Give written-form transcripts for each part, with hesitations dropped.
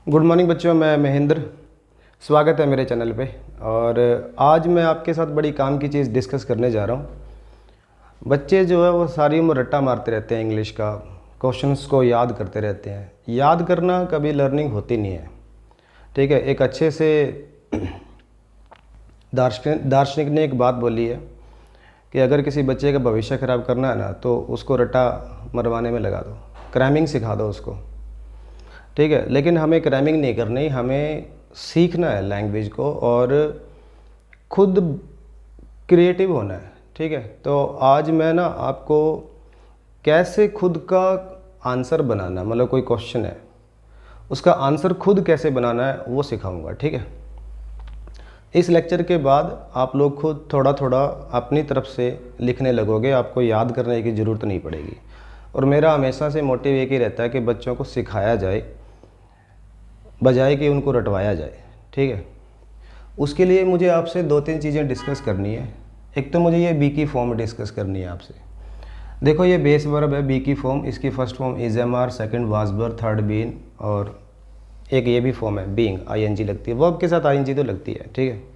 Good morning बच्चों, मैं महेंद्र। स्वागत है मेरे चैनल पे। और आज मैं आपके साथ बड़ी काम की चीज़ डिस्कस करने जा रहा हूँ। बच्चे जो है वो सारी उम्र रट्टा मारते रहते हैं, इंग्लिश का क्वेश्चंस को याद करते रहते हैं। याद करना कभी लर्निंग होती नहीं है, ठीक है। एक अच्छे से दार्शनिक ने एक बात बोली है कि अगर किसी बच्चे का भविष्य ख़राब करना है ना, तो उसको रट्टा मरवाने में लगा दो, क्रैमिंग सिखा दो उसको, ठीक है। लेकिन हमें क्रैमिंग नहीं करनी, हमें सीखना है लैंग्वेज को और खुद क्रिएटिव होना है, ठीक है। तो आज मैं ना आपको कैसे खुद का आंसर बनाना, मतलब कोई क्वेश्चन है उसका आंसर खुद कैसे बनाना है वो सिखाऊंगा, ठीक है। इस लेक्चर के बाद आप लोग खुद थोड़ा थोड़ा अपनी तरफ से लिखने लगोगे, आपको याद करने की ज़रूरत नहीं पड़ेगी। और मेरा हमेशा से मोटिव एक ही रहता है कि बच्चों को सिखाया जाए बजाय कि उनको रटवाया जाए, ठीक है। उसके लिए मुझे आपसे दो तीन चीज़ें डिस्कस करनी है। एक तो मुझे ये बी की फॉर्म डिस्कस करनी है आपसे। देखो, ये बेस वर्ब है बी की फॉर्म, इसकी first form is am are, second was were, third been, और एक ये भी फॉर्म है बीइंग, आई एन जी लगती है। वर्ब के साथ आई एन जी तो लगती है, ठीक है।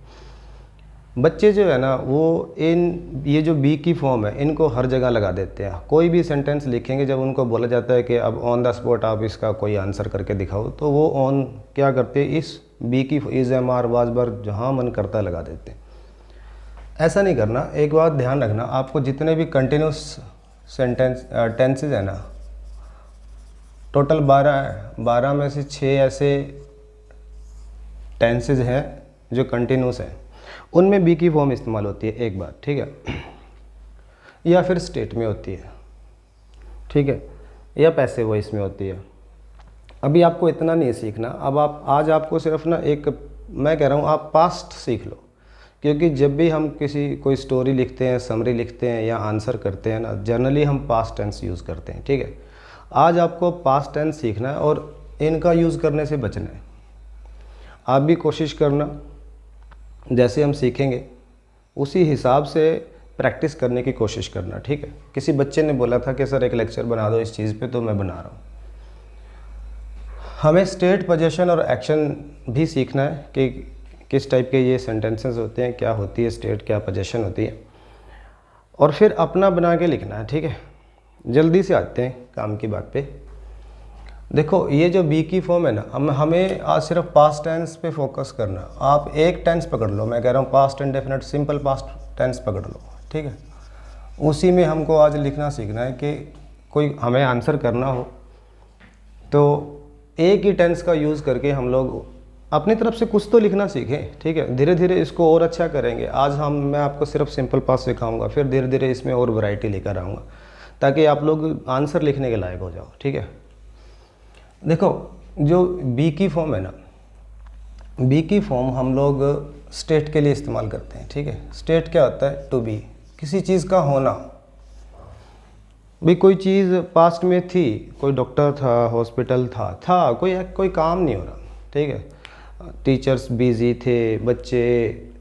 बच्चे जो है ना वो ये जो बी की फॉर्म है इनको हर जगह लगा देते हैं। कोई भी सेंटेंस लिखेंगे, जब उनको बोला जाता है कि अब ऑन द स्पॉट आप इसका कोई आंसर करके दिखाओ, तो वो ऑन क्या करते हैं, इस बी की is am are was were जहाँ मन करता लगा देते हैं। ऐसा नहीं करना। एक बात ध्यान रखना, आपको जितने भी कंटिन्यूस टेंसेज है ना, टोटल 12 है, 12 में से 6 ऐसे टेंसेज हैं जो कंटिन्यूस हैं, उनमें बी की फॉर्म इस्तेमाल होती है, एक बात, ठीक है। या फिर स्टेट में होती है, ठीक है, या पैसिव वॉइस में होती है। अभी आपको इतना नहीं सीखना। अब आज आपको सिर्फ ना मैं कह रहा हूँ आप पास्ट सीख लो, क्योंकि जब भी हम कोई स्टोरी लिखते हैं, समरी लिखते हैं या आंसर करते हैं ना, जनरली हम पास्ट टेंस यूज़ करते हैं, ठीक है। आज आपको पास्ट टेंस सीखना है और इनका यूज़ करने से बचना है। आप भी कोशिश करना, जैसे हम सीखेंगे उसी हिसाब से प्रैक्टिस करने की कोशिश करना, ठीक है। किसी बच्चे ने बोला था कि सर एक लेक्चर बना दो इस चीज़ पे, तो मैं बना रहा हूँ। हमें स्टेट, पोजीशन और एक्शन भी सीखना है कि किस टाइप के ये सेंटेंसेस होते हैं, क्या होती है स्टेट, क्या पोजीशन होती है, और फिर अपना बना के लिखना है, ठीक है। जल्दी से आते हैं काम की बात पे। देखो, ये जो बी की फॉर्म है ना, हमें आज सिर्फ पास्ट टेंस पे फोकस करना। आप एक टेंस पकड़ लो, मैं कह रहा हूँ past indefinite simple past tense पकड़ लो, ठीक है। उसी में हमको आज लिखना सीखना है कि कोई हमें आंसर करना हो तो एक ही टेंस का यूज़ करके हम लोग अपनी तरफ से कुछ तो लिखना सीखें, ठीक है। धीरे धीरे इसको और अच्छा करेंगे। आज मैं आपको सिर्फ सिंपल पास्ट सिखाऊंगा, फिर धीरे धीरे इसमें और वैरायटी लेकर आऊँगा ताकि आप लोग आंसर लिखने के लायक हो जाओ, ठीक है। देखो, जो बी की फॉर्म है ना, बी की फॉर्म हम लोग स्टेट के लिए इस्तेमाल करते हैं, ठीक है। स्टेट क्या होता है, टू बी, किसी चीज़ का होना। भी कोई चीज़ पास्ट में थी, कोई डॉक्टर था, हॉस्पिटल था कोई काम नहीं हो रहा, ठीक है। टीचर्स बिजी थे, बच्चे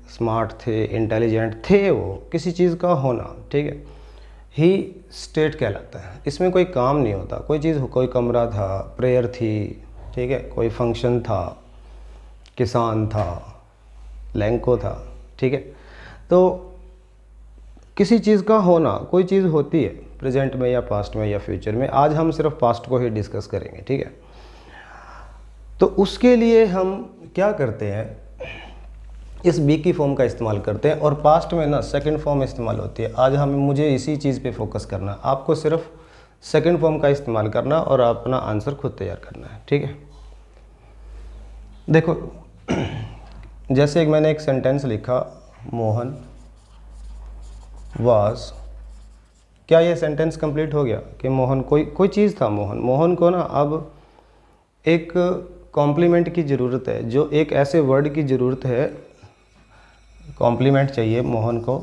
स्मार्ट थे, इंटेलिजेंट थे, वो किसी चीज़ का होना, ठीक है, ही स्टेट कहलाता है। इसमें कोई काम नहीं होता, कोई चीज़, कोई कमरा था, प्रेयर थी, ठीक है, कोई फंक्शन था, किसान था, लैंको था, ठीक है। तो किसी चीज़ का होना, कोई चीज़ होती है प्रेजेंट में या पास्ट में या फ्यूचर में। आज हम सिर्फ पास्ट को ही डिस्कस करेंगे, ठीक है। तो उसके लिए हम क्या करते हैं, इस बी की फॉर्म का इस्तेमाल करते हैं, और पास्ट में ना सेकंड फॉर्म इस्तेमाल होती है। आज मुझे इसी चीज़ पे फोकस करना, आपको सिर्फ सेकंड फॉर्म का इस्तेमाल करना और अपना आंसर खुद तैयार करना है, ठीक है। देखो, जैसे मैंने एक सेंटेंस लिखा, मोहन वाज, क्या ये सेंटेंस कंप्लीट हो गया कि मोहन कोई चीज़ था। मोहन को ना अब एक कॉम्प्लीमेंट की ज़रूरत है, जो एक ऐसे वर्ड की ज़रूरत है, कॉम्प्लीमेंट चाहिए मोहन को।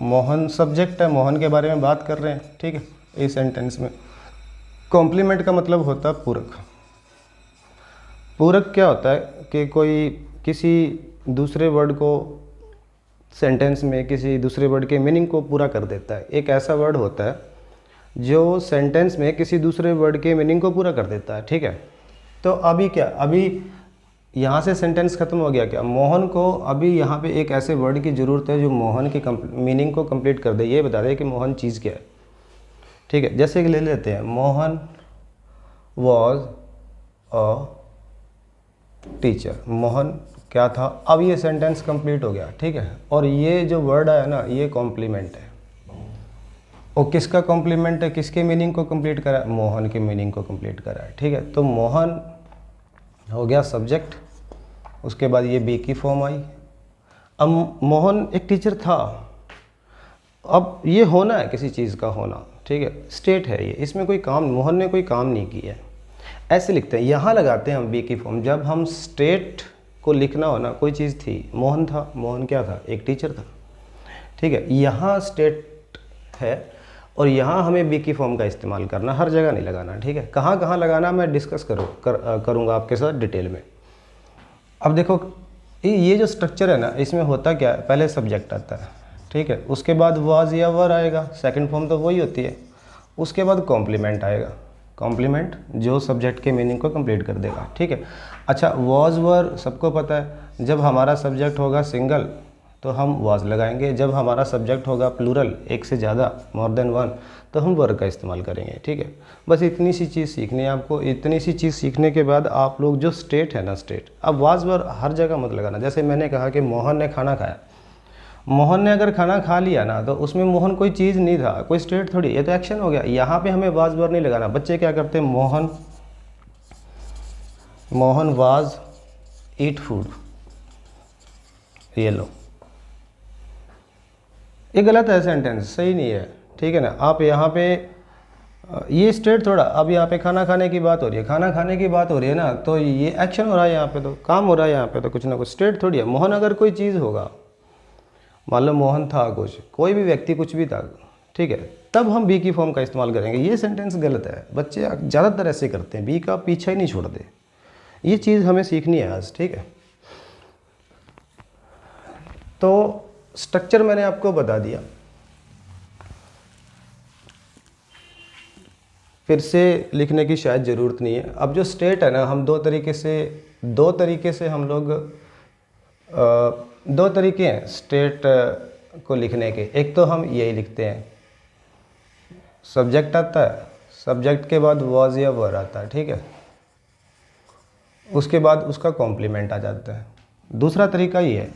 मोहन सब्जेक्ट है, मोहन के बारे में बात कर रहे हैं, ठीक है। इस सेंटेंस में कॉम्प्लीमेंट का मतलब होता है पूरक। पूरक क्या होता है कि कोई किसी दूसरे वर्ड को सेंटेंस में किसी दूसरे वर्ड के मीनिंग को पूरा कर देता है। एक ऐसा वर्ड होता है जो सेंटेंस में किसी दूसरे वर्ड के मीनिंग को पूरा कर देता है, ठीक है। तो अभी क्या, अभी यहाँ से सेंटेंस ख़त्म हो गया क्या, मोहन को अभी यहाँ पे एक ऐसे वर्ड की ज़रूरत है जो मोहन की मीनिंग को कंप्लीट कर दे, ये बता दे कि मोहन चीज़ क्या है। ठीक है, जैसे कि ले लेते हैं Mohan was a teacher, Mohan क्या था, अब ये सेंटेंस कंप्लीट हो गया। ठीक है, और ये जो वर्ड आया ना ये कॉम्प्लीमेंट है, और किसका कॉम्प्लीमेंट है, किसके मीनिंग को कंप्लीट करा है, मोहन के मीनिंग को कंप्लीट करा है। ठीक है, तो मोहन हो गया सब्जेक्ट, उसके बाद ये बी की फॉर्म आई। अब मोहन एक टीचर था, अब ये होना है किसी चीज़ का होना, ठीक है, स्टेट है ये, इसमें कोई काम, मोहन ने कोई काम नहीं किया है, ऐसे लिखते हैं। यहाँ लगाते हैं हम बी की फॉर्म, जब हम स्टेट को लिखना हो ना, कोई चीज़ थी, मोहन था, मोहन क्या था, एक टीचर था। ठीक है, यहाँ स्टेट है और यहाँ हमें बी की फॉर्म का इस्तेमाल करना, हर जगह नहीं लगाना। ठीक है, कहाँ कहाँ लगाना मैं डिस्कस करूँगा आपके साथ डिटेल में। अब देखो ये जो स्ट्रक्चर है ना, इसमें होता क्या है, पहले सब्जेक्ट आता है, ठीक है, उसके बाद वाज या वर आएगा, सेकंड फॉर्म तो वही होती है, उसके बाद कॉम्प्लीमेंट आएगा, कॉम्प्लीमेंट जो सब्जेक्ट के मीनिंग को कंप्लीट कर देगा। ठीक है, अच्छा वाज वर सबको पता है, जब हमारा सब्जेक्ट होगा सिंगल तो हम वाज लगाएंगे, जब हमारा सब्जेक्ट होगा प्लूरल, एक से ज़्यादा, मोर देन वन, तो हम वर का इस्तेमाल करेंगे। ठीक है, बस इतनी सी चीज़ सीखनी है आपको। इतनी सी चीज़ सीखने के बाद आप लोग जो स्टेट है ना, स्टेट, अब वाज वर हर जगह मत लगाना। जैसे मैंने कहा कि मोहन ने खाना खाया, मोहन ने अगर खाना खा लिया ना तो उसमें मोहन कोई चीज़ नहीं था, कोई स्टेट थोड़ी, ये तो एक्शन हो गया। यहाँ पे हमें वाज वर नहीं लगाना। बच्चे क्या करते हैं, मोहन वाज ईट फूड, ये लो, ये गलत है, सेंटेंस सही नहीं है। ठीक है ना, आप यहाँ पे ये स्टेट थोड़ा, अब यहाँ पे खाना खाने की बात हो रही है, खाना खाने की बात हो रही है ना, तो ये एक्शन हो रहा है, यहाँ पे तो काम हो रहा है, यहाँ पे तो कुछ ना कुछ, स्टेट थोड़ी है। मोहन अगर कोई चीज़ होगा, मान लो मोहन था कुछ, कोई भी व्यक्ति कुछ भी था, ठीक है, तब हम बी की फॉर्म का इस्तेमाल करेंगे। ये सेंटेंस गलत है, बच्चे ज़्यादातर ऐसे करते हैं, बी का पीछा ही नहीं छोड़ते। ये चीज़ हमें सीखनी है आज। ठीक है, तो स्ट्रक्चर मैंने आपको बता दिया, फिर से लिखने की शायद ज़रूरत नहीं है। अब जो स्टेट है ना, हम दो तरीके से हम लोग दो तरीके हैं स्टेट को लिखने के। एक तो हम यही लिखते हैं, सब्जेक्ट आता है, सब्जेक्ट के बाद वाज या वर आता है, ठीक है, उसके बाद उसका कॉम्प्लीमेंट आ जाता है। दूसरा तरीका ये है,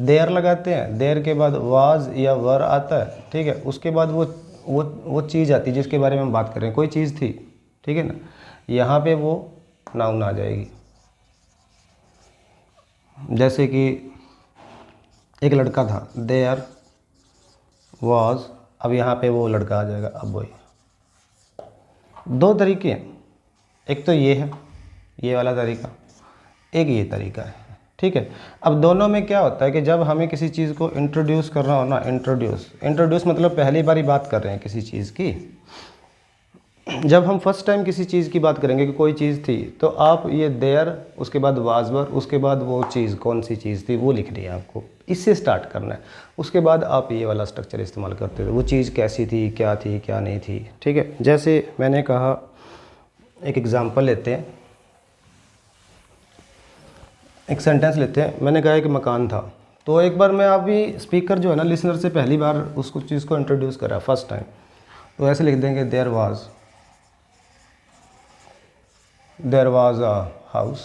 देयर लगाते हैं, देयर के बाद वाज या वर आता है, ठीक है, उसके बाद वो चीज़ आती है जिसके बारे में हम बात कर रहे हैं, कोई चीज़ थी, ठीक है ना, यहाँ पे वो नाउन आ जाएगी। जैसे कि एक लड़का था, देयर वाज, अब यहाँ पे वो लड़का आ जाएगा। अब वही दो तरीके हैं, एक तो ये है, ये वाला तरीका, एक ये तरीका है। ठीक है, अब दोनों में क्या होता है कि जब हमें किसी चीज़ को इंट्रोड्यूस करना हो ना, इंट्रोड्यूस मतलब पहली बारी बात कर रहे हैं किसी चीज़ की, जब हम फर्स्ट टाइम किसी चीज़ की बात करेंगे कि कोई चीज़ थी, तो आप ये देयर, उसके बाद वाज वर, उसके बाद वो चीज़ कौन सी चीज़ थी वो लिखनी है आपको, इससे स्टार्ट करना है। उसके बाद आप ये वाला स्ट्रक्चर इस्तेमाल करते थे, वो चीज़ कैसी थी क्या नहीं थी। ठीक है, जैसे मैंने कहा, एक एग्ज़ाम्पल लेते हैं, एक सेंटेंस लेते हैं। मैंने कहा कि मकान था, तो एक बार मैं अभी स्पीकर जो है ना, लिसनर से पहली बार उसको चीज़ को इंट्रोड्यूस करा फर्स्ट टाइम, तो ऐसे लिख देंगे, देयर वाज अ हाउस,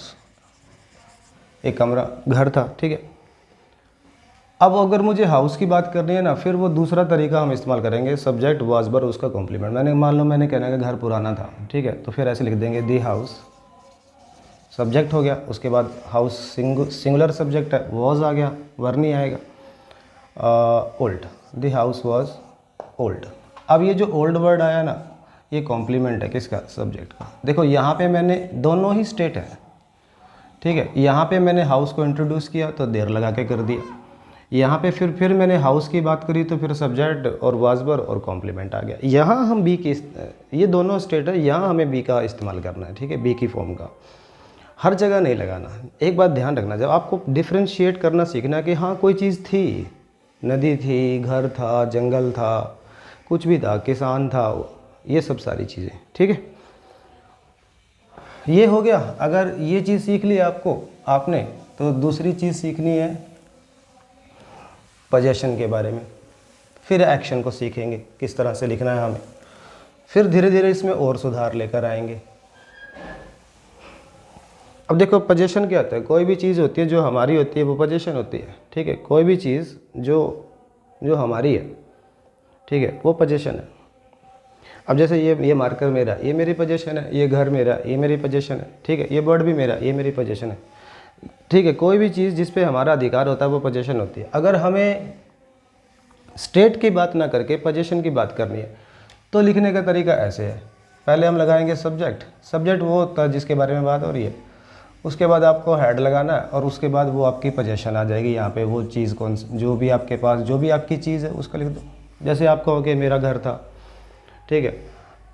एक कमरा, घर था। ठीक है, अब अगर मुझे हाउस की बात करनी है ना, फिर वो दूसरा तरीका हम इस्तेमाल करेंगे, सब्जेक्ट वाज वर, उसका कॉम्प्लीमेंट। मैंने कहना है कि घर पुराना था, ठीक है, तो फिर ऐसे लिख देंगे, दी हाउस, सब्जेक्ट हो गया, उसके बाद हाउस सिंगुलर सब्जेक्ट है, वॉज आ गया, वर नहीं आएगा, old, the house was old. अब ये जो ओल्ड वर्ड आया ना, ये कॉम्प्लीमेंट है किसका, सब्जेक्ट का। देखो यहाँ पे मैंने दोनों ही स्टेट है, ठीक है, यहाँ पे मैंने हाउस को इंट्रोड्यूस किया तो देर लगा के कर दिया, यहाँ पे फिर मैंने हाउस की बात करी तो फिर सब्जेक्ट और वाज वर और कॉम्प्लीमेंट आ गया। यहाँ हम बी की, ये दोनों स्टेट है, यहाँ हमें बी का इस्तेमाल करना है, ठीक है, बी की फॉर्म का, हर जगह नहीं लगाना। एक बात ध्यान रखना, जब आपको डिफ्रेंशिएट करना सीखना कि हाँ कोई चीज़ थी, नदी थी, घर था, जंगल था, कुछ भी था, किसान था, ये सब सारी चीज़ें, ठीक है। ये हो गया। अगर ये चीज़ सीख ली आपने तो दूसरी चीज़ सीखनी है पोजीशन के बारे में। फिर एक्शन को सीखेंगे किस तरह से लिखना है हमें। फिर धीरे धीरे इसमें और सुधार लेकर आएंगे। अब देखो पोजीशन क्या होता है, कोई भी चीज़ होती है जो हमारी होती है वो पोजीशन होती है, ठीक है। कोई भी चीज़ जो हमारी है, ठीक है, वो पोजीशन है। अब जैसे ये मार्कर मेरा, ये मेरी पोजीशन है, ये घर मेरा, ये मेरी पोजीशन है, ठीक है, ये बर्ड भी मेरा, ये मेरी पोजीशन है, ठीक है। कोई भी चीज़ जिस पे हमारा अधिकार होता है वो पोजीशन होती है। अगर हमें स्टेट की बात ना करके पोजीशन की बात करनी है तो लिखने का तरीका ऐसे है। पहले हम लगाएंगे सब्जेक्ट। सब्जेक्ट वो होता है जिसके बारे में बात हो रही है। उसके बाद आपको हेड लगाना है और उसके बाद वो आपकी पोजीशन आ जाएगी। यहाँ पे वो चीज़ कौन सी, जो भी आपके पास जो भी आपकी चीज़ है उसका लिख दो। जैसे आप कहोगे मेरा घर था, ठीक है,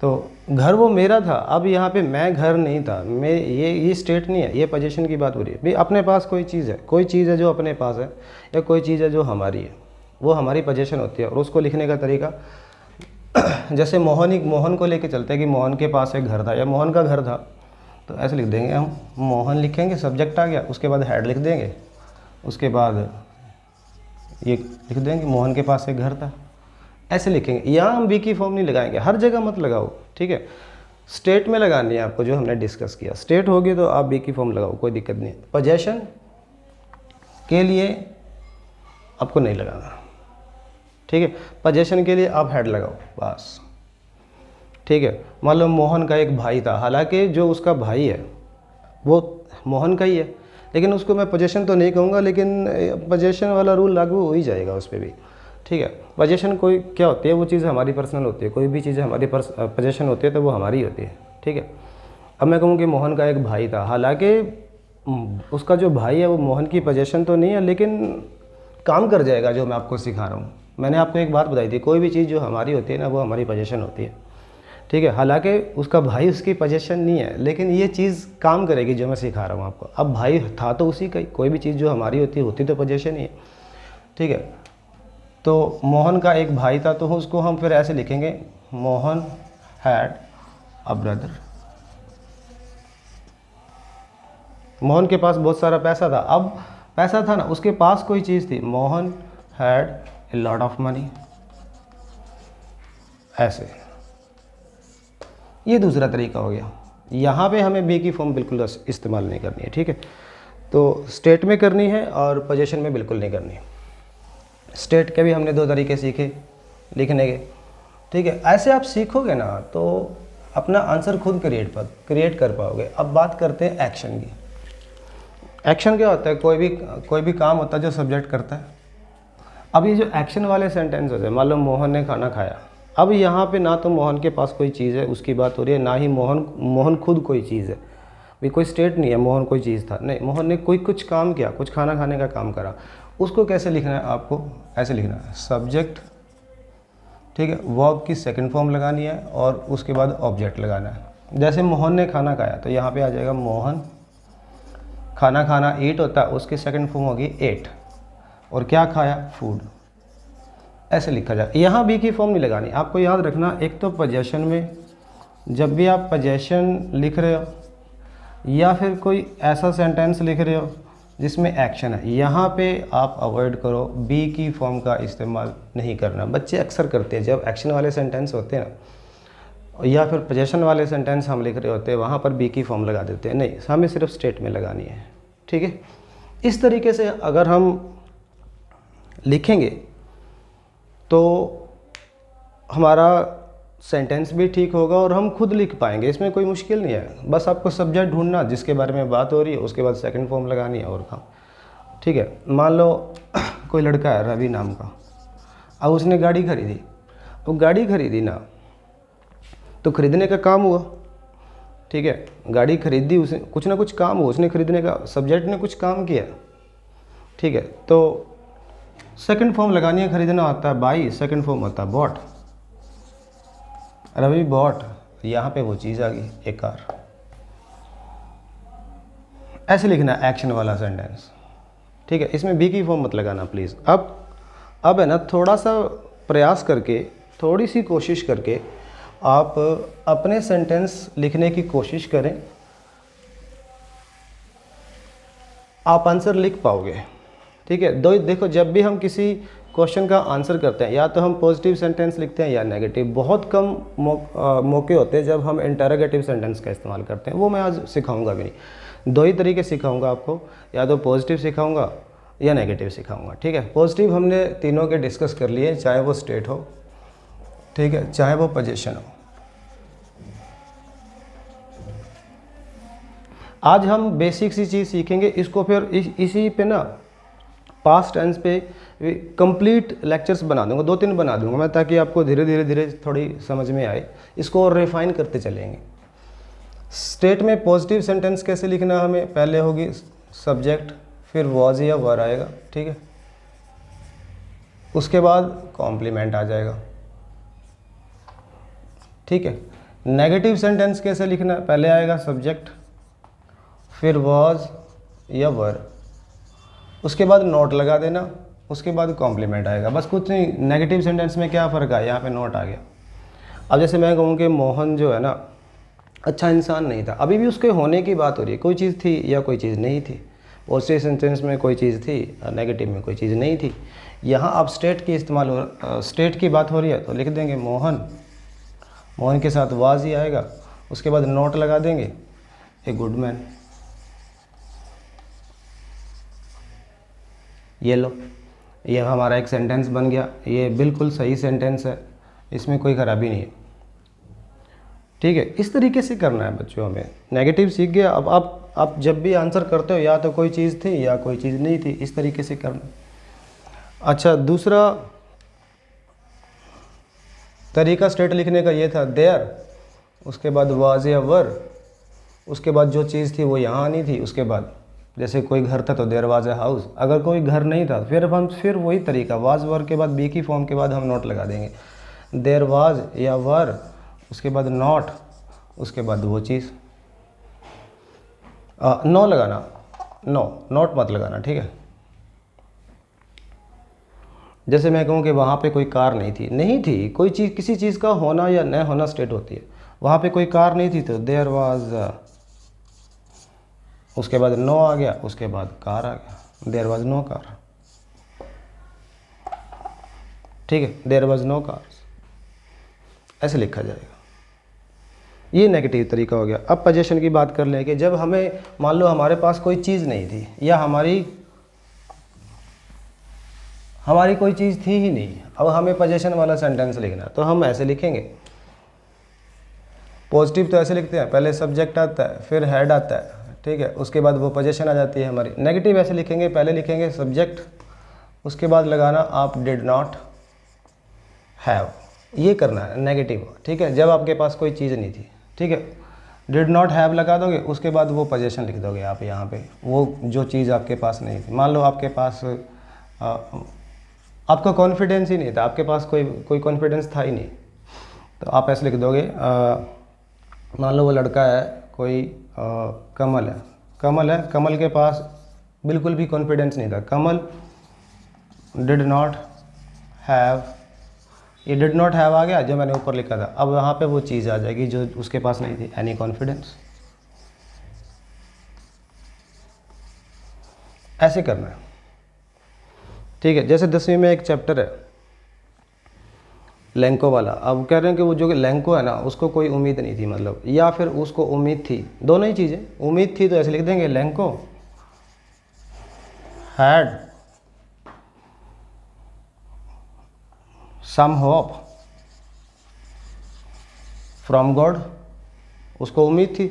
तो घर वो मेरा था। अब यहाँ पे मैं घर नहीं था, मैं ये स्टेट नहीं है, ये पोजीशन की बात हो रही है। भाई अपने पास कोई चीज़ है जो अपने पास है, या कोई चीज़ है जो हमारी है, वो हमारी पोजीशन होती है। और उसको लिखने का तरीका जैसे मोहन को लेके चलते हैं कि मोहन के पास एक घर था या मोहन का घर था, तो ऐसे लिख देंगे हम। मोहन लिखेंगे, सब्जेक्ट आ गया, उसके बाद हेड लिख देंगे, उसके बाद ये लिख देंगे मोहन के पास एक घर था, ऐसे लिखेंगे। यहाँ हम बी की फॉर्म नहीं लगाएंगे, हर जगह मत लगाओ, ठीक है। स्टेट में लगानी है आपको, जो हमने डिस्कस किया। स्टेट होगी तो आप बी की फॉर्म लगाओ, कोई दिक्कत नहीं है। पोजीशन के लिए आपको नहीं लगाना, ठीक है। पोजीशन के लिए आप हेड लगाओ बस, ठीक है। मान लो मोहन का एक भाई था, हालांकि जो उसका भाई है वो मोहन का ही है, लेकिन उसको मैं पोजीशन तो नहीं कहूँगा, लेकिन पोजीशन वाला रूल लागू हो ही जाएगा उस पर भी, ठीक है। पोजीशन कोई क्या होती है, वो चीज़ हमारी पर्सनल होती है। कोई भी चीज़ हमारी पोजीशन होती है तो वो हमारी होती है, ठीक है। अब मैं कहूँ कि मोहन का एक भाई था, हालांकि उसका जो भाई है वो मोहन की पोजीशन तो नहीं है, लेकिन काम कर जाएगा जो मैं आपको सिखा रहा हूँ। मैंने आपको एक बात बताई थी, कोई भी चीज़ जो हमारी होती है ना वो हमारी पोजीशन होती है, ठीक है। हालांकि उसका भाई उसकी पोजीशन नहीं है, लेकिन ये चीज़ काम करेगी जो मैं सिखा रहा हूँ आपको। अब भाई था तो उसी का ही, कोई भी चीज़ जो हमारी होती तो पोजीशन ही है, ठीक है। तो मोहन का एक भाई था, तो उसको हम फिर ऐसे लिखेंगे, Mohan had a brother. Mohan के पास बहुत सारा पैसा था। अब पैसा था ना, उसके पास कोई चीज़ थी, Mohan had a lot of money, ऐसे। ये दूसरा तरीका हो गया। यहाँ पे हमें बी की फॉर्म बिल्कुल इस्तेमाल नहीं करनी है, ठीक है। तो स्टेट में करनी है और पोजीशन में बिल्कुल नहीं करनी है। स्टेट के भी हमने दो तरीके सीखे लिखने के, ठीक है। ऐसे आप सीखोगे ना तो अपना आंसर खुद क्रिएट कर पाओगे। अब बात करते हैं एक्शन की। एक्शन क्या होता है, कोई भी काम होता है जो सब्जेक्ट करता है। अब ये जो एक्शन वाले सेंटेंस होते हैं, मान लो मोहन ने खाना खाया। अब यहाँ पे ना तो मोहन के पास कोई चीज़ है उसकी बात हो रही है, ना ही मोहन खुद कोई चीज़ है। भी कोई स्टेट नहीं है मोहन कोई चीज़ था, नहीं, मोहन ने कुछ काम किया, कुछ खाना खाने का काम करा। उसको कैसे लिखना है आपको, ऐसे लिखना है, सब्जेक्ट, ठीक है, वर्ब की सेकंड फॉर्म लगानी है और उसके बाद ऑब्जेक्ट लगाना है। जैसे मोहन ने खाना खाया तो यहाँ पे आ जाएगा मोहन, खाना ईट होता है, उसकी सेकंड फॉर्म होगी एट, और क्या खाया, फूड, ऐसे लिखा जाए। यहाँ बी की फॉर्म नहीं लगानी। आपको याद रखना, एक तो पोजीशन में जब भी आप पोजीशन लिख रहे हो या फिर कोई ऐसा सेंटेंस लिख रहे हो जिसमें एक्शन है, यहाँ पे आप अवॉइड करो, बी की फॉर्म का इस्तेमाल नहीं करना। बच्चे अक्सर करते हैं, जब एक्शन वाले सेंटेंस होते हैं ना या फिर पोजीशन वाले सेंटेंस हम लिख रहे होते हैं, वहाँ पर बी की फॉर्म लगा देते हैं। नहीं, हमें सिर्फ स्टेट में लगानी है, ठीक है। इस तरीके से अगर हम लिखेंगे तो हमारा सेंटेंस भी ठीक होगा और हम खुद लिख पाएंगे। इसमें कोई मुश्किल नहीं है, बस आपको सब्जेक्ट ढूंढना जिसके बारे में बात हो रही है, उसके बाद सेकंड फॉर्म लगानी है और काम, ठीक है। मान लो कोई लड़का है रवि नाम का, अब उसने गाड़ी खरीदी। वो गाड़ी खरीदी ना तो खरीदने का काम हुआ, ठीक है, गाड़ी खरीदी, उसने कुछ ना कुछ काम हुआ, उसने खरीदने का, सब्जेक्ट ने कुछ काम किया, ठीक है। तो सेकंड फॉर्म लगानी है, खरीदना होता है बाई, सेकंड फॉर्म होता है बॉट, रवि बॉट, यहाँ पे वो चीज़ आ गई, एक कार। ऐसे लिखना है एक्शन वाला सेंटेंस, ठीक है। इसमें बी की फॉर्म मत लगाना प्लीज़। अब है ना, थोड़ा सा प्रयास करके, थोड़ी सी कोशिश करके आप अपने सेंटेंस लिखने की कोशिश करें आप आंसर लिख पाओगे। ठीक है, दो देखो, जब भी हम किसी क्वेश्चन का आंसर करते हैं या तो हम पॉजिटिव सेंटेंस लिखते हैं या नेगेटिव। बहुत कम मौके होते हैं जब हम इंटरोगेटिव सेंटेंस का इस्तेमाल करते हैं, वो मैं आज सिखाऊंगा भी नहीं। दो ही तरीके सिखाऊंगा आपको, या तो पॉजिटिव सिखाऊंगा या नेगेटिव सिखाऊंगा। ठीक है, पॉजिटिव हमने तीनों के डिस्कस कर लिए, चाहे वो स्टेट हो, ठीक है, चाहे वो पोजीशन हो। आज हम बेसिक सी चीज़ सीखेंगे, इसको फिर इसी पे ना पास्ट टेंस पे कंप्लीट लेक्चर्स बना दूंगा, 2-3 बना दूंगा मैं, ताकि आपको धीरे धीरे थोड़ी समझ में आए। इसको और रिफाइन करते चलेंगे। स्टेट में पॉजिटिव सेंटेंस कैसे लिखना, हमें पहले होगी सब्जेक्ट, फिर वॉज या वर आएगा, ठीक है, उसके बाद कॉम्प्लीमेंट आ जाएगा। ठीक है, नेगेटिव सेंटेंस कैसे लिखना, पहले आएगा सब्जेक्ट, फिर वॉज या वर, उसके बाद नोट लगा देना, उसके बाद कॉम्प्लीमेंट आएगा। बस कुछ नहीं। नेगेटिव सेंटेंस में क्या फ़र्क आया, यहाँ पे नोट आ गया। अब जैसे मैं कहूँ कि मोहन जो है ना अच्छा इंसान नहीं था, अभी भी उसके होने की बात हो रही है, कोई चीज़ थी या कोई चीज़ नहीं थी। पॉजिटिव सेंटेंस में कोई चीज़ थी, नेगेटिव में कोई चीज़ नहीं थी। यहाँ अब स्टेट की इस्तेमाल हो, स्टेट की बात हो रही है तो लिख देंगे मोहन, मोहन के साथ वाज ही आएगा, उसके बाद नोट लगा देंगे ए गुड मैन। ये लो, ये हमारा एक सेंटेंस बन गया। ये बिल्कुल सही सेंटेंस है, इसमें कोई खराबी नहीं है। ठीक है, इस तरीके से करना है बच्चों हमें। नेगेटिव सीख गया, अब आप जब भी आंसर करते हो या तो कोई चीज़ थी या कोई चीज़ नहीं थी, इस तरीके से करना। अच्छा, दूसरा तरीका स्टेट लिखने का ये था देयर, उसके बाद वाज या वर, उसके बाद जो चीज़ थी वो यहाँ आनी थी, उसके बाद जैसे कोई घर था तो देयर वाज ए हाउस, अगर कोई घर नहीं था फिर वही तरीका, वाज वर के बाद बी की फॉर्म के बाद हम नोट लगा देंगे, देयर वाज या वर, उसके बाद नॉट, उसके बाद वो चीज़। नो लगाना, नो नोट मत लगाना, ठीक है। जैसे मैं कहूँ कि वहाँ पे कोई कार नहीं थी, नहीं थी, कोई चीज़, किसी चीज़ का होना या न होना स्टेट होती है। वहाँ पे कोई कार नहीं थी तो देयर वाज, उसके बाद नो आ गया, उसके बाद कार आ गया, देयर वाज नो कार। ठीक है, देयर वाज नो कार, ऐसे लिखा जाएगा। ये नेगेटिव तरीका हो गया। अब पोजीशन की बात कर लें कि जब हमें मान लो हमारे पास कोई चीज़ नहीं थी या हमारी कोई चीज़ थी ही नहीं, अब हमें पोजीशन वाला सेंटेंस लिखना है तो हम ऐसे लिखेंगे। पॉजिटिव तो ऐसे लिखते हैं, पहले सब्जेक्ट आता है, फिर हेड आता है, ठीक है, उसके बाद वो पोजीशन आ जाती है हमारी। नेगेटिव ऐसे लिखेंगे, पहले लिखेंगे सब्जेक्ट, उसके बाद लगाना आप डिड नॉट हैव, ये करना है नेगेटिव। ठीक है, जब आपके पास कोई चीज़ नहीं थी, ठीक है, डिड नॉट हैव लगा दोगे, उसके बाद वो पोजीशन लिख दोगे आप यहाँ पे, वो जो चीज़ आपके पास नहीं थी। मान लो आपके पास आपका कॉन्फिडेंस ही नहीं था, आपके पास कोई कॉन्फिडेंस था ही नहीं, तो आप ऐसे लिख दोगे, मान लो वो लड़का है कोई, कमल है, कमल के पास बिल्कुल भी कॉन्फिडेंस नहीं था, कमल डिड नॉट हैव, ये डिड नॉट हैव आ गया जो मैंने ऊपर लिखा था। अब वहाँ पे वो चीज़ आ जाएगी जो उसके पास नहीं थी, एनी कॉन्फिडेंस। ऐसे करना है, ठीक है। जैसे 10वीं में एक चैप्टर है लैंको वाला, अब कह रहे हैं कि वो जो लैंको है ना उसको कोई उम्मीद नहीं थी, मतलब, या फिर उसको उम्मीद थी, दोनों ही चीज़ें। उम्मीद थी तो ऐसे लिख देंगे लैंको had some hope from God, उसको उम्मीद थी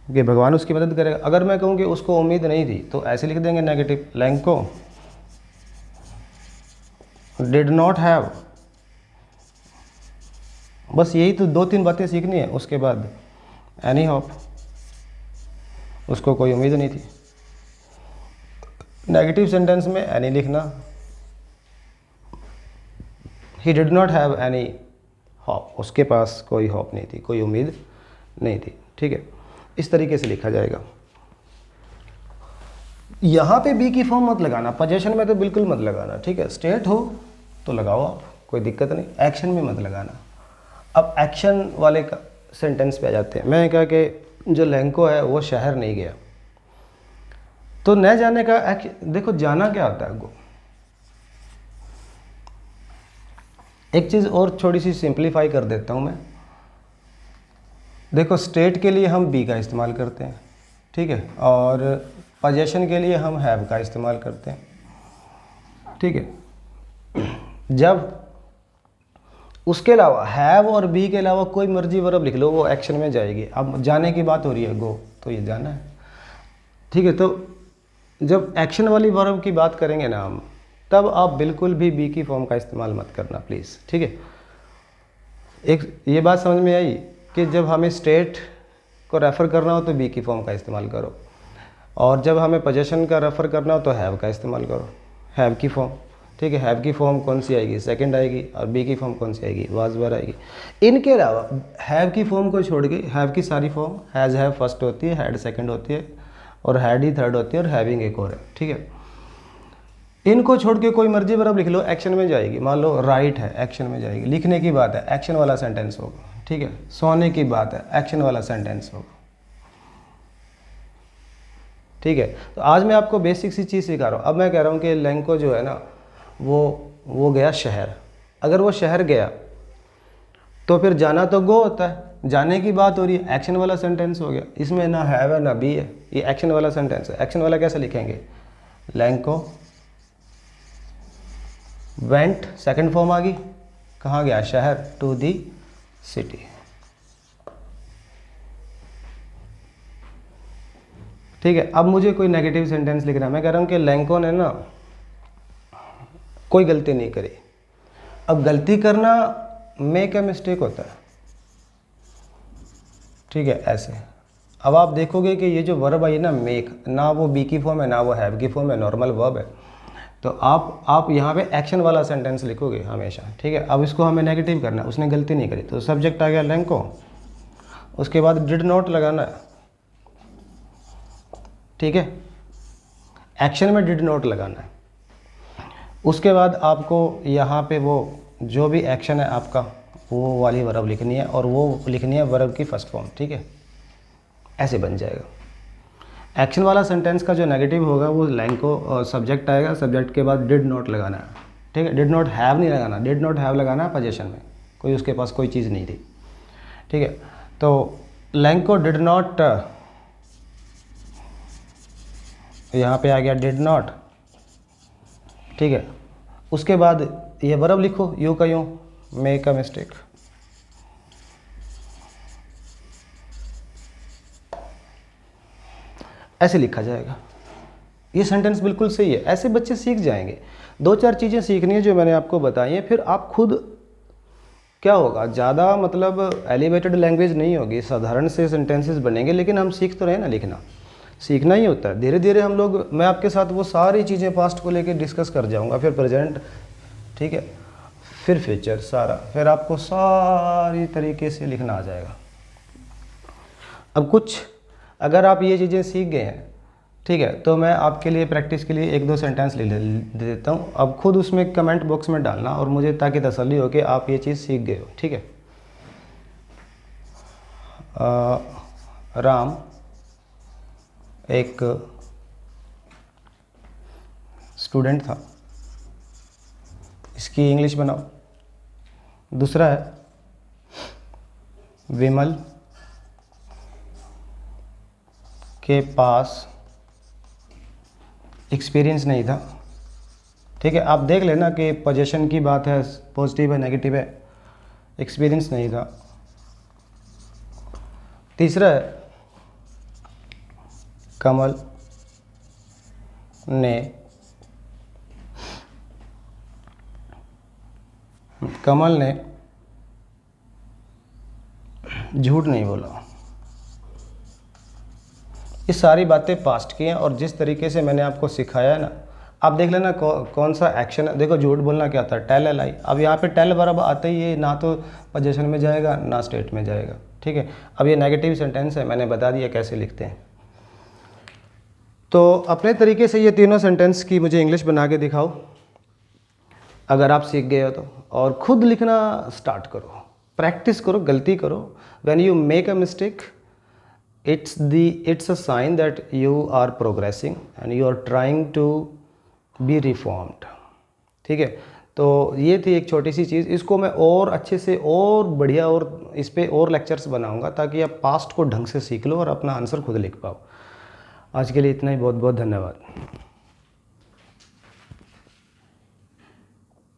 कि भगवान उसकी मदद करेगा। अगर मैं कहूँ कि उसको उम्मीद नहीं थी तो ऐसे लिख देंगे negative, Lanco did not have, बस यही तो 2-3 बातें सीखनी है। उसके बाद एनी होप, उसको कोई उम्मीद नहीं थी। नेगेटिव सेंटेंस में एनी लिखना, he did not have any hope, उसके पास कोई होप नहीं थी, कोई उम्मीद नहीं थी। ठीक है, इस तरीके से लिखा जाएगा। यहाँ पे बी की फॉर्म मत लगाना, पोजीशन में तो बिल्कुल मत लगाना, ठीक है। स्टेट हो तो लगाओ आप, कोई दिक्कत नहीं, एक्शन में मत लगाना। अब एक्शन वाले का सेंटेंस पे आ जाते हैं। मैंने कहा कि जो लैंको है वो शहर नहीं गया, तो न जाने का देखो जाना क्या होता है गो। एक चीज़ और थोड़ी सी सिंप्लीफाई कर देता हूँ मैं। देखो स्टेट के लिए हम बी का इस्तेमाल करते हैं, ठीक है, और पोजीशन के लिए हम हैव का इस्तेमाल करते हैं, ठीक है। जब उसके अलावा हैव और बी के अलावा कोई मर्जी वर्ब लिख लो, वो एक्शन में जाएगी। अब जाने की बात हो रही है गो, तो ये जाना है, ठीक है। तो जब एक्शन वाली वर्ब की बात करेंगे ना हम, तब आप बिल्कुल भी बी की फॉर्म का इस्तेमाल मत करना प्लीज़, ठीक है। एक ये बात समझ में आई कि जब हमें स्टेट को रेफ़र करना हो तो बी की फॉर्म का इस्तेमाल करो, और जब हमें पोजीशन का रेफ़र करना हो तो हैव का इस्तेमाल करो, हैव की फॉर्म, ठीक है। हैव की फॉर्म कौन सी आएगी, सेकंड आएगी, और बी की फॉर्म कौन सी आएगी, वाज वर आएगी। इनके अलावा हैव की फॉर्म को छोड़ के हैव की सारी फॉर्म हैज़ हैव फर्स्ट होती है, हैड सेकंड होती है, और हैड ही थर्ड होती है, और हैविंग एक और है, ठीक है। इनको छोड़ के कोई मर्जी वर्ब लिख लो, एक्शन में जाएगी। मान लो राइट है, एक्शन में जाएगी। लिखने की बात है, एक्शन वाला सेंटेंस होगा, ठीक है। सोने की बात है, एक्शन वाला सेंटेंस होगा, ठीक है। तो आज मैं आपको बेसिक सी चीज़ सिखा रहा हूँ। अब मैं कह रहा हूँ कि लैंको जो है ना वो गया शहर। अगर वो शहर गया तो फिर जाना तो गो होता है, जाने की बात हो रही है, एक्शन वाला सेंटेंस हो गया। इसमें ना हैव है ना बी है, ये एक्शन वाला सेंटेंस है। एक्शन वाला कैसे लिखेंगे, लैंको वेंट, सेकंड फॉर्म आ गई, कहाँ गया, शहर, टू दी सिटी। ठीक है। अब मुझे कोई नेगेटिव सेंटेंस लिख रहा है, मैं कह रहा हूँ कि लैंको ने ना कोई गलती नहीं करी। अब गलती करना मेक ए मिस्टेक होता है, ठीक है, ऐसे। अब आप देखोगे कि ये जो वर्ब आई है ना मेक, ना वो बी की फॉर्म है ना वो हैव की फॉर्म है, नॉर्मल वर्ब है। तो आप यहाँ पे एक्शन वाला सेंटेंस लिखोगे हमेशा, ठीक है। अब इसको हमें नेगेटिव करना है, उसने गलती नहीं करी, तो सब्जेक्ट आ गया लैंको, उसके बाद डिड नॉट लगाना है, ठीक है। एक्शन में डिड नॉट लगाना है। उसके बाद आपको यहाँ पे वो जो भी एक्शन है आपका वो वाली वर्ब लिखनी है, और वो लिखनी है वर्ब की फर्स्ट फॉर्म, ठीक है। ऐसे बन जाएगा। एक्शन वाला सेंटेंस का जो नेगेटिव होगा वो लैंको सब्जेक्ट आएगा, सब्जेक्ट के बाद डिड नॉट लगाना है, ठीक है। डिड नॉट हैव नहीं लगाना, डिड नॉट हैव लगाना है पोजीशन में, कोई उसके पास कोई चीज़ नहीं थी, ठीक है। तो लैंको डिड नॉट, यहाँ पे आ गया डिड नॉट, ठीक है। उसके बाद ये वर्ब लिखो यूँ का यूँ, मेक अ मिस्टेक। ऐसे लिखा जाएगा। ये सेंटेंस बिल्कुल सही है, ऐसे बच्चे सीख जाएंगे। दो चार चीज़ें सीखनी है जो मैंने आपको बताई हैं, फिर आप खुद क्या होगा, ज़्यादा मतलब एलिवेटेड लैंग्वेज नहीं होगी, साधारण से सेंटेंसेस बनेंगे, लेकिन हम सीख तो रहे ना, लिखना सीखना ही होता है। धीरे धीरे हम लोग, मैं आपके साथ वो सारी चीज़ें पास्ट को लेकर डिस्कस कर जाऊँगा, फिर प्रेजेंट, ठीक है, फिर फ्यूचर, सारा, फिर आपको सारी तरीके से लिखना आ जाएगा। अब कुछ अगर आप ये चीज़ें सीख गए हैं, ठीक है, तो मैं आपके लिए प्रैक्टिस के लिए एक दो सेंटेंस ले देता हूँ। अब खुद उसमें कमेंट बॉक्स में डालना, और मुझे ताकि तसल्ली हो कि आप ये चीज़ सीख गए हो, ठीक है। राम एक स्टूडेंट था, इसकी इंग्लिश बनाओ। दूसरा है विमल के पास एक्सपीरियंस नहीं था, ठीक है। आप देख लेना कि पोजीशन की बात है, पॉजिटिव है नेगेटिव है, एक्सपीरियंस नहीं था। तीसरा है कमल ने झूठ नहीं बोला। ये सारी बातें पास्ट की हैं, और जिस तरीके से मैंने आपको सिखाया है ना, आप देख लेना कौन सा एक्शन है। देखो झूठ बोलना क्या होता है, टेल ए लाई। अब यहाँ पे टेल वर्ब आते ही ये ना तो पोजीशन में जाएगा ना स्टेट में जाएगा, ठीक है। अब ये नेगेटिव सेंटेंस है, मैंने बता दिया कैसे लिखते हैं। तो अपने तरीके से ये तीनों सेंटेंस की मुझे इंग्लिश बना के दिखाओ, अगर आप सीख गए हो तो, और खुद लिखना स्टार्ट करो, प्रैक्टिस करो, गलती करो। When you make a mistake, it's a sign that you are progressing and you are trying to be reformed। ठीक है, तो ये थी एक छोटी सी चीज़, इसको मैं और अच्छे से और बढ़िया और इस पे और लेक्चर्स बनाऊंगा ताकि आप पास्ट को ढंग से सीख लो और अपना आंसर खुद लिख पाओ। आज के लिए इतना ही, बहुत बहुत धन्यवाद।